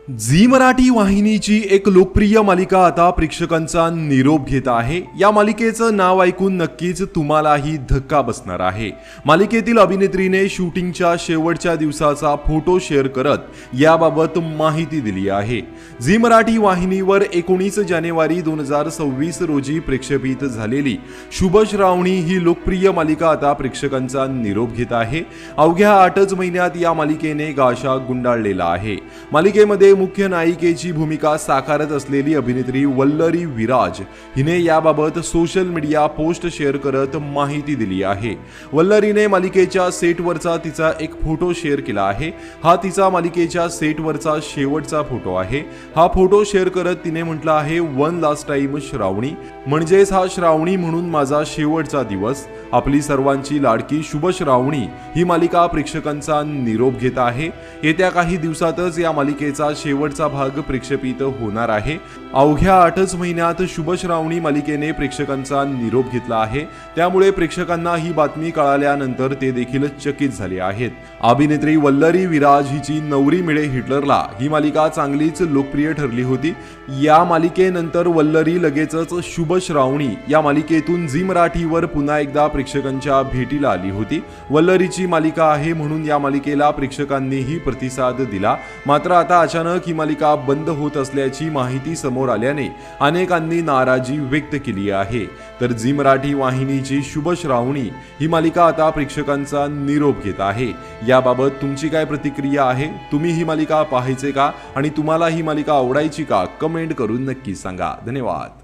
Zee Marathi वाहिनीची एक लोकप्रिय मालिका आता प्रेक्षकांचा निरोप घेत आहे। या मालिकेचं नाव ऐकून नक्कीच तुम्हालाही धक्का बसणार आहे। मालिकेतील अभिनेत्रीने शूटिंगच्या शेवटच्या दिवसाचा फोटो शेअर करत याबाबत माहिती दिली आहे। झी मराठी वाहिनीवर 19 जानेवारी 2026 रोजी प्रक्षेपित झालेली शुभ श्रावणी ही लोकप्रिय मालिका आता प्रेक्षकांचा निरोप घेत आहे। अवघ्या 8च महिन्यात या मालिकेने गाशा गुंडाळलेला आहे। मालिकेमध्ये मुख्य नायिकेची भूमिका साकारत असलेली अभिनेत्री वल्लरी विराज हिने याबाबत सोशल मीडिया पोस्ट शेअर करत माहिती दिली आहे। वल्लरीने मालिकेच्या सेटवरचा तिचा एक फोटो शेअर केला आहे। हा तिचा मालिकेच्या सेटवरचा शेवटचा फोटो आहे। हा फोटो शेअर करत तिने म्हटलं आहे, वन लास्ट टाइम श्रावणी, म्हणजेच हा श्रावणी म्हणून माझा शेवटचा दिवस। आपली सर्वांची लाडकी शुभ श्रावणी ही मालिका प्रेक्षकांचा निरोप घेत आहे। येत्या काही दिवसातच या मालिकेचा शेवटचा भाग प्रक्षेपित होणार आहे। अवघ्या 8च महिन्यात शुभ श्रावणी मालिकेने प्रेक्षकांचा निरोप घेतला आहे। त्यामुळे प्रेक्षकांना ही बातमी कळाल्यानंतर ते देखील चकित झाले आहेत। अभिनेत्री वल्लरी विराज हिची नवरी मिळे हिटलरला ही मालिका चांगलीच लोकप्रिय ठरली होती। या मालिकेनंतर वल्लरी लगेचच शुभ श्रावणी या मालिकेतून झी मराठीवर पुन्हा एकदा प्रेक्षकांच्या भेटीला आली होती। वल्लरीची मालिका आहे म्हणून या मालिकेला प्रेक्षकांनीही प्रतिसाद दिला। मात्र आता अचानक ही मालिका बंद होत असल्याची माहिती समोर आल्याने अनेकांनी नाराजी व्यक्त केली आहे। तर झी मराठी वाहिनीची शुभ श्रावणी ही मालिका आता प्रेक्षकांचा निरोप घेत आहे। याबाबत तुमची काय प्रतिक्रिया आहे? तुम्ही ही मालिका पाहायचे का आणि तुम्हाला ही मालिका आवडायची का? कमेंट करून नक्की सांगा। धन्यवाद।